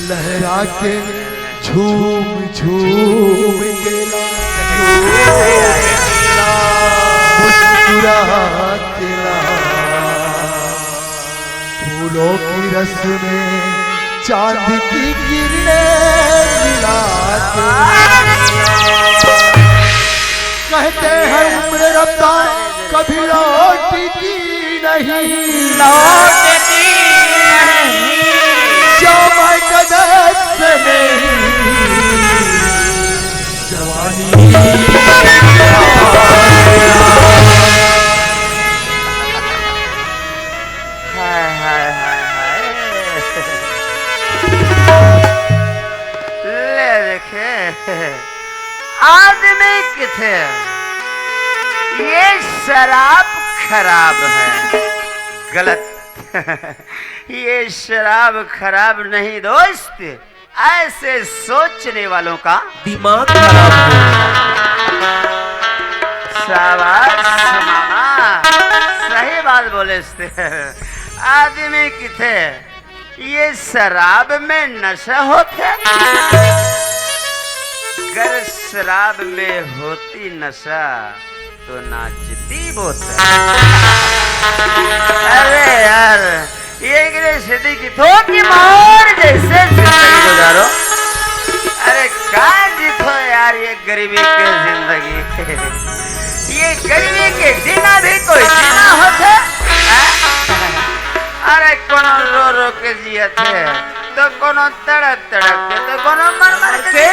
लहरा के झूम झूम के मुस्कुरा के फूलों की रस में चांद की किरणें मिला कहते हैं उम्र रब्ता कभी लौटती नहीं लौटती नहीं जो मैं कदर से नहीं जवानी हाय हाय हाय हाय ले देखे आदमी किथे ये शराब खराब है गलत ये शराब खराब नहीं दोस्त ऐसे सोचने वालों का दिमाग खराब है। शाबाश मामा सही बात बोले आदमी किथे ये शराब में नशा होते अगर शराब में होती नशा तो नाचती बहुत। अरे यार ये सिद्धि की थोकी मोर जैसे जिंदगी गुजारो। अरे कहाँ जीतो यार ये गरीबी की जिंदगी ये गरीबी के जीना भी कोई जीना होते। अरे कोनो रो रो के जिया थे तो कोनो तड़प तड़प के तो कोनो मर मर के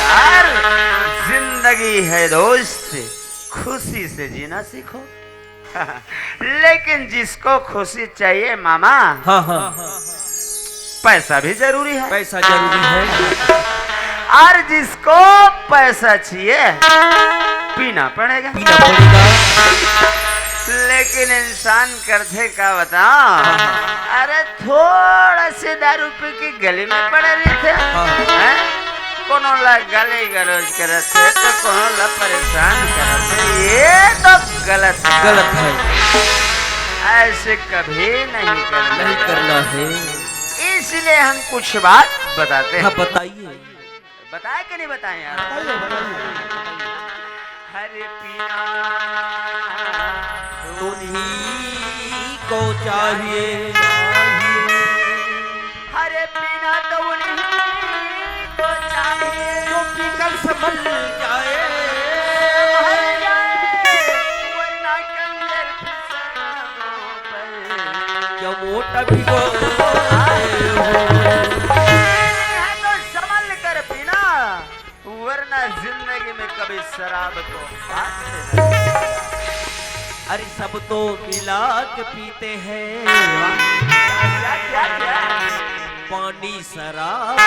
यार जिंदगी है दोस्त खुशी से जीना सीखो लेकिन जिसको खुशी चाहिए मामा हाँ हाँ पैसा भी जरूरी है पैसा जरूरी है और जिसको पैसा चाहिए पीना पड़ेगा लेकिन इंसान करते का बताओ अरे थोड़ा से दारू पी की गली में पड़े रहे थे कोनो ला गाली गलौज करते तो कोनो ला परेशान करते ये तो गलत है ऐसे कभी नहीं करना है इसलिए हम कुछ बात बताते हैं। हाँ बताइए बताए कि नहीं बताए यार हरे पीना उन्हीं को चाहिए हरे पीना तो उन्हीं को चाहिए जो पीकर संभल जाए वरना कंजर क्या मोटा भिगो तो संभल कर पीना वरना जिंदगी में कभी शराब को हाथ से न अरे सब तो मिला के पीते हैं क्या पानी शराब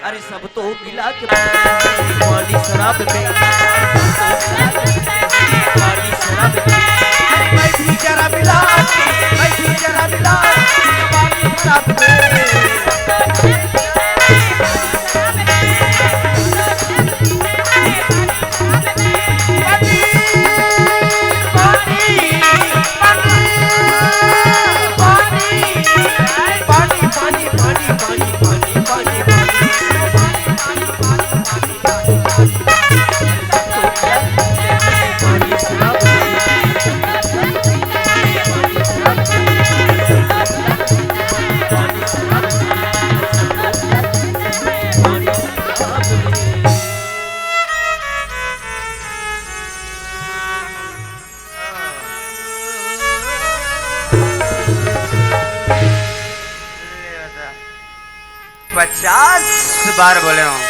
अरे सब तो मिला के पीते हैं पानी शराब में पानी शराब में मैं भी जरा मिला पानी शराब में पचास बार बोले हूँ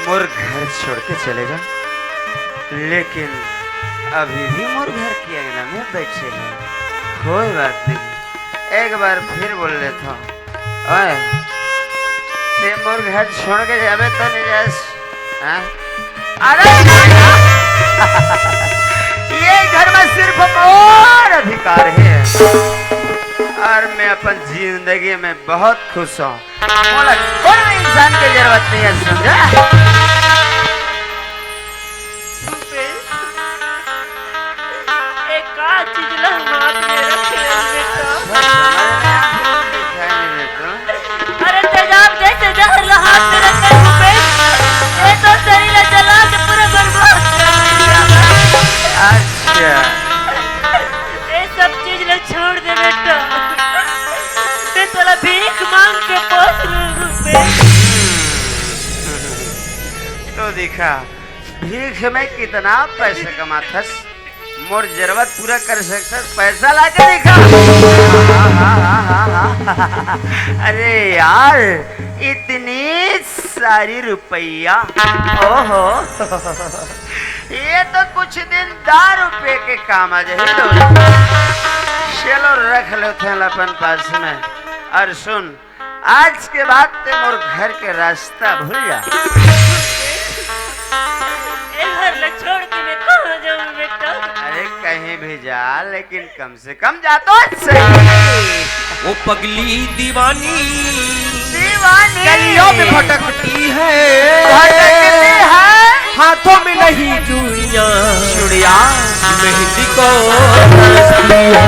मोर घर छोड़ के चले जा लेकिन अभी भी मोर घर की अंगना में बैठे हैं कोई बात नहीं एक बार फिर बोल लेता हूँ मोर घर छोड़ के जावे तो नहीं जास अरे ये घर में सिर्फ मोर अधिकार है और मैं अपन जिंदगी में बहुत खुश हूँ कोई इंसान की जरूरत नहीं है समझा एक चीज हाथ में रखे छोड़ दे बेटा, मैं तेरा भीख मांग के पोस रुपए। तो दिखा भीख में कितना पैसा कमाथस, मोर जरूरत पूरा कर सकता, पैसा ला के दिखा। अरे यार इतनी सारी रुपया, ओहो ये तो कुछ दिन 10 रुपये के काम आ जाए। चलो रख लो थे अपन पास में। और सुन, आज के बाद ते मोर घर के रास्ता भूल जा। घर ले छोड़ के मैं कहाँ जाऊँ बेटा? अरे कहीं भी जा, लेकिन कम से कम जा तो सही। वो पगली दीवानी दीवानी गलियों में भटकती है, भटकती है, हाथों में नहीं चूड़ियाँ चूड़ियाँ मेहंदी को तरसती है।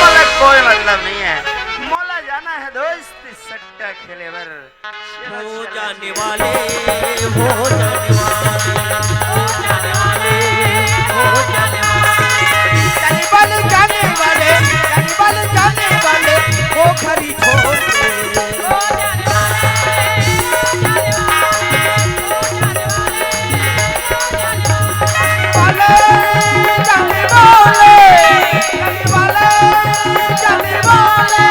मोला कोई मतलब नहीं है, मोला जाना है दोस्त सट्टा खेले बर। हो जाने वाले, हो जाने वाले, हो जाने वाले, हो जाने वाले, जाने वाले, जाने वाले, जाने वाले, जाने वाले, वो खरी छोड़ के। हो जाने वाले, जाने वाले, जाने वाले, जाने वाले,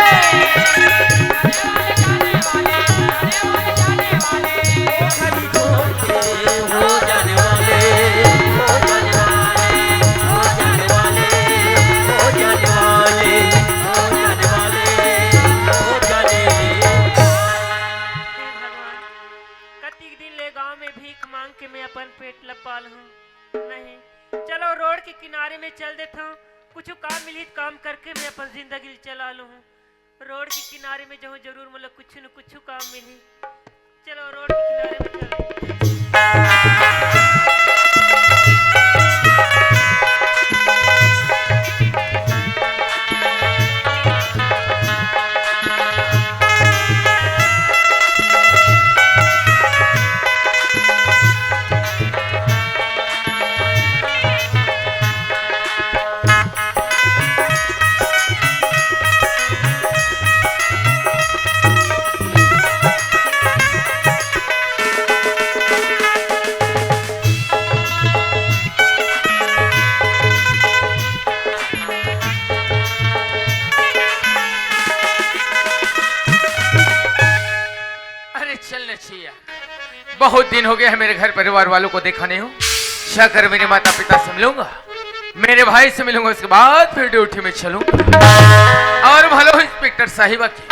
पेट लपाल हूँ नहीं। चलो रोड के किनारे में चल देता हूँ, कुछ काम मिली काम करके मैं अपन जिंदगी चला लूँ। रोड के किनारे में जाऊँ जरूर मतलब कुछ न कुछ काम मिली। चलो रोड के किनारे में चल। बहुत दिन हो गए हैं मेरे घर परिवार वालों को देखा नहीं हूँ। शाकर मेरे माता पिता से मिलूंगा, मेरे भाई से मिलूंगा, उसके बाद फिर ड्यूटी में चलूंगा। और भलो इंस्पेक्टर साहिबा की,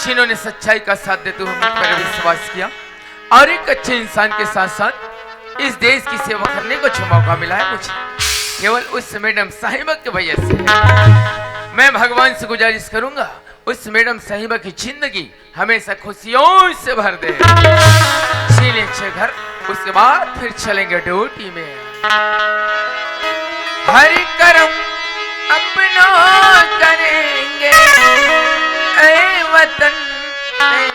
जिन्होंने सच्चाई का साथ देते हुए मुझ पर विश्वास किया और एक अच्छे इंसान के साथ साथ इस देश की सेवा करने को जो मौका मिला है मुझे, केवल उस मैडम साहिबा की वजह से। मैं भगवान से गुजारिश करूंगा उस मैडम साहिबा की जिंदगी हमेशा खुशियों से भर दे। चलिए अच्छे घर, उसके बाद फिर चलेंगे ड्यूटी में। हरि करम अपना करेंगे ऐ वतन में।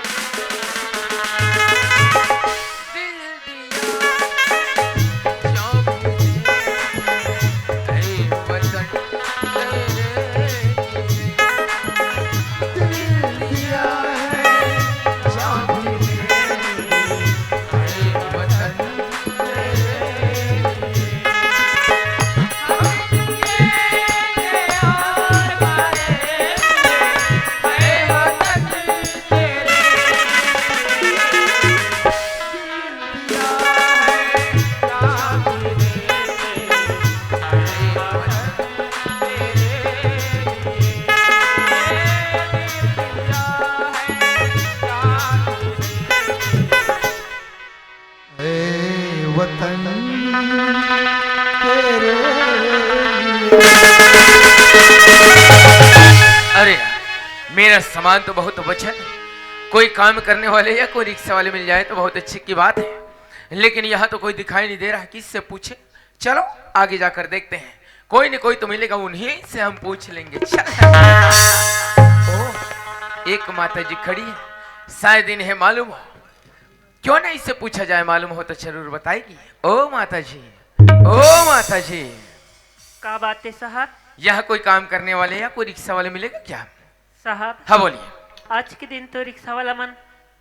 अरे मेरा सामान तो बहुत बचा है, कोई काम करने वाले या कोई रिक्शा वाले मिल जाए तो बहुत अच्छी की बात है, लेकिन यहाँ तो कोई दिखाई नहीं दे रहा है। किससे पूछे? चलो आगे जाकर देखते हैं, कोई न कोई तो मिलेगा, उन्हीं से हम पूछ लेंगे। चल। ओ, एक माता जी खड़ी है, शायद इन्हें मालूम हो, क्यों ना इससे पूछा जाए, मालूम हो तो जरूर बताएगी। ओ माता जी, ओ माता जी। क्या बात है साहब? यहाँ कोई काम करने वाले या कोई रिक्शा वाले मिलेगा क्या? साहब हाँ बोलिए। आज के दिन तो रिक्शा वाला मन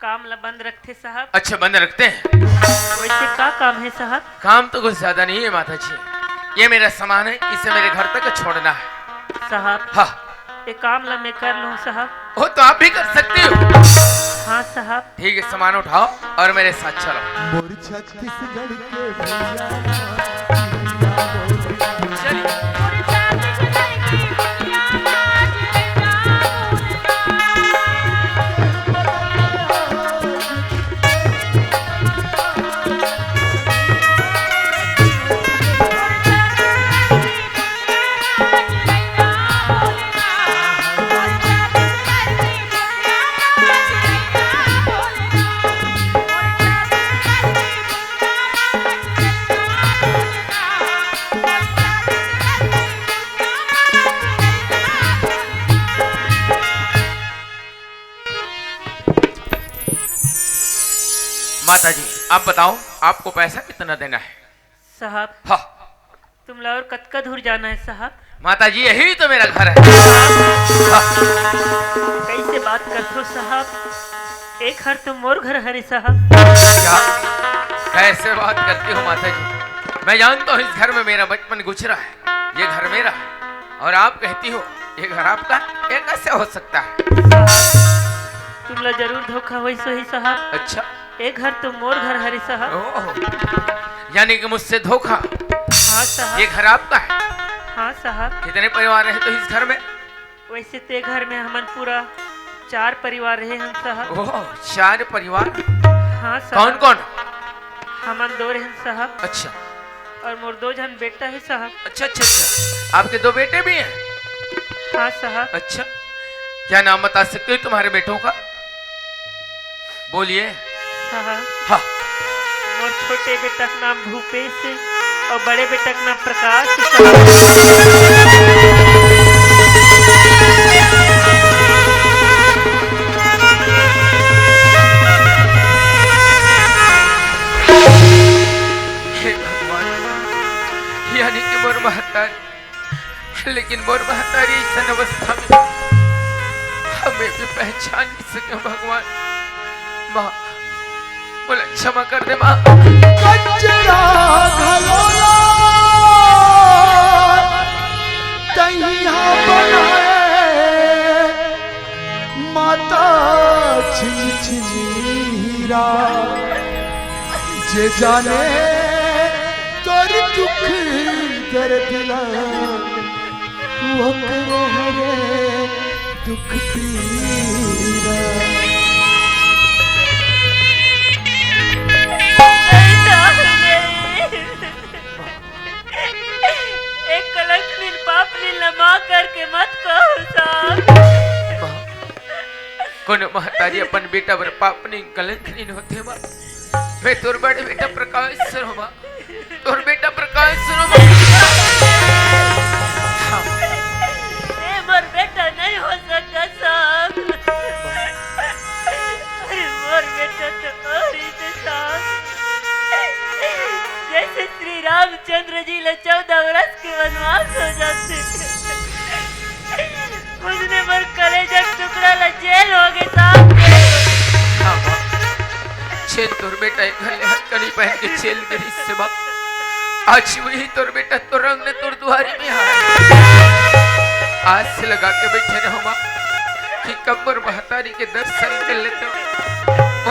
काम ला बंद रखते साहब। अच्छा बंद रखते हैं। वैसे क्या काम है साहब? काम तो कुछ ज्यादा नहीं है माता जी, ये मेरा सामान है, इसे मेरे घर तक छोड़ना है। साहब हाँ ये काम ला मैं कर लूँ साहब? वो तो आप भी कर सकते हो। हाँ साहब। ठीक है, सामान उठाओ और मेरे साथ चलो। मोर छत्तीसगढ़ के भैया चलिए। माता जी आप बताओ आपको पैसा कितना देना है? साहब हाँ तुम ला और कतका दूर जाना है साहब? माता जी यही तो मेरा घर है। हाँ। कैसे बात करते हो साहब? एक घर तो मोर घर हरे साहब। क्या कैसे बात करती हो माता जी? मैं जानता हूँ इस घर में मेरा बचपन गुजरा है, ये घर मेरा है, और आप कहती हो ये घर आपका, ये कैसे हो सकता है? तुम ला जरूर धोखा हुई सही साहब। अच्छा एक घर तो मोर घर हरे साहब। ओह, यानी कि मुझसे धोखा। हाँ साहब। ये घर आपका है? हाँ साहब। कितने परिवार रहे तो इस घर में? वैसे ते घर में हमन पूरा 4 परिवार रहे हम साहब। ओह 4 परिवार। हाँ साहब। कौन कौन? हमन 2 रहन साहब अच्छा और मोर 2 जन बेटा है साहब। अच्छा अच्छा अच्छा, आपके 2 बेटे भी हैं? हाँ साहब। अच्छा, क्या नाम बता सकते हो तुम्हारे बेटों का? बोलिए। साहब हाँ मोर छोटे बेटा का नाम भूपेश है और बड़े बेटा का नाम प्रकाश है साहब। हे भगवान, यानी कि मोर महतारी, लेकिन मोर महतारी इस अवस्था में हमें भी पहचान नहीं सके भगवान। माँ बोला क्षमा कर दे माँ। कचरा घलोला तैया बनाए माता छिछिरा जे जाने तोर दुख दर्द ला वो करे हरे दुख पीरा। एक कलंक नील पाप नील लमा करके मत कहो साहब। कौन महतारी अपन बेटा पर पाप नहीं कलंक नहीं होते माँ। मैं तोर बड़े बेटा प्रकाश सरो माँ, तोर बेटा प्रकाश सरो माँ। ये मोर बेटा नहीं हो सकता साहब। अरे मोर बेटा तो और ही थे साहब। जैसे श्री रामचंद्र जी ले 14 वर्ष के वनवास हो जाते, उसने मोर कलेजा टुकड़ा ला जेल हो गए साहब। हाँ माँ, छेल तोर बेटा एक घले हथकड़ी पहन के छेल गई से माँ। आज वही तोर बेटा तो रंग ने तोर दुआरी में आया। आज से लगा के बैठे रहो माँ कि कब मोर महतारी के दर्शन कर लेते हो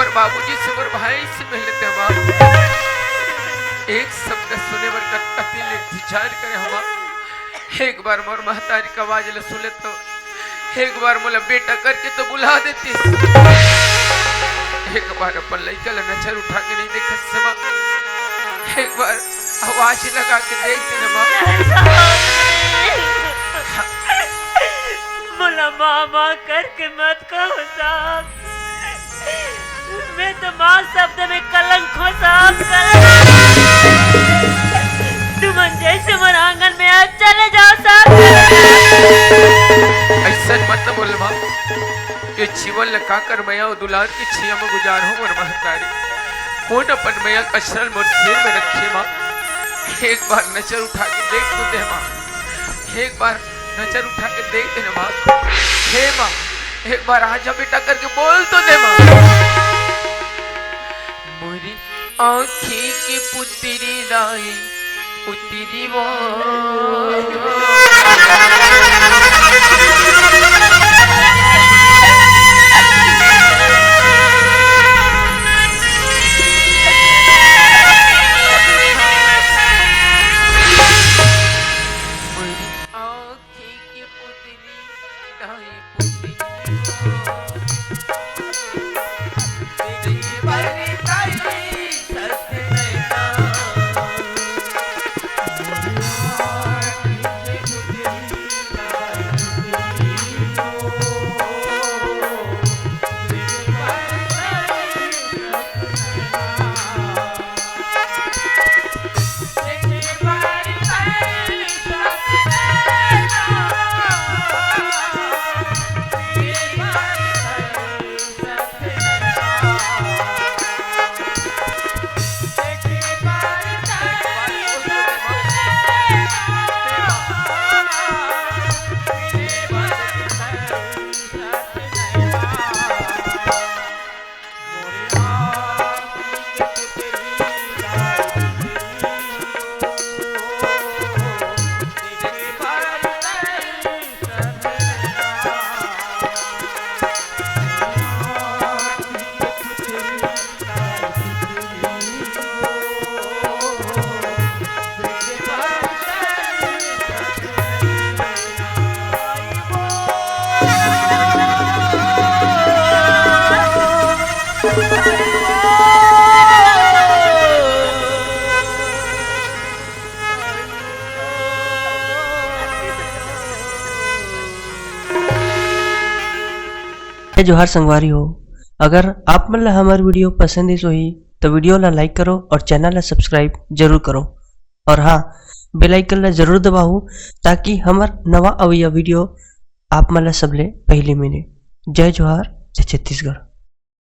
और बाबूजी से मोर भाई से मिल लेते हो माँ। एक शब्द सुने पर कति इंतजार करे हो माँ। एक बार मोर महतारी का आवाज ले सुन ले तो एक बार मोला बेटा करके तो बुला देती। एक बार अपन लड़का ला नजर उठा के नहीं देखा से माँ। एक बार आवाज लगा के देखते ना माँ। मोला मामा करके मत कहो साहब। मैं तो माँ शब्द में कलंक हो साहब, कलंक। तुम जैसे मोर आंगन में आज चले जाओ साहब। ऐसा मत बोल माँ, ये जीवन लगा कर मैया और दुलार की छिया में गुजार हूँ मोर महतारी। कौन अपन मैया कशरल मोर सिर में रखी माँ। एक बार नजर उठा के देख तो दे माँ। एक बार नजर उठा के देख देना माँ। हे माँ, एक बार आजा बेटा करके बोल तो दे माँ। मेरी आँखी की पुतरी लाई पुतरी वो जोहार संगवारी हो। अगर आप मन ला हमार वीडियो पसंद ही सोही तो वीडियो ला लाइक करो और चैनल ला सब्सक्राइब जरूर करो। और हाँ, बेल आइकन ला जरूर दबाओ ताकि हमार नवा अवैया वीडियो आप मन ला सबले पहले मिले। जय जोहार, जय छत्तीसगढ़।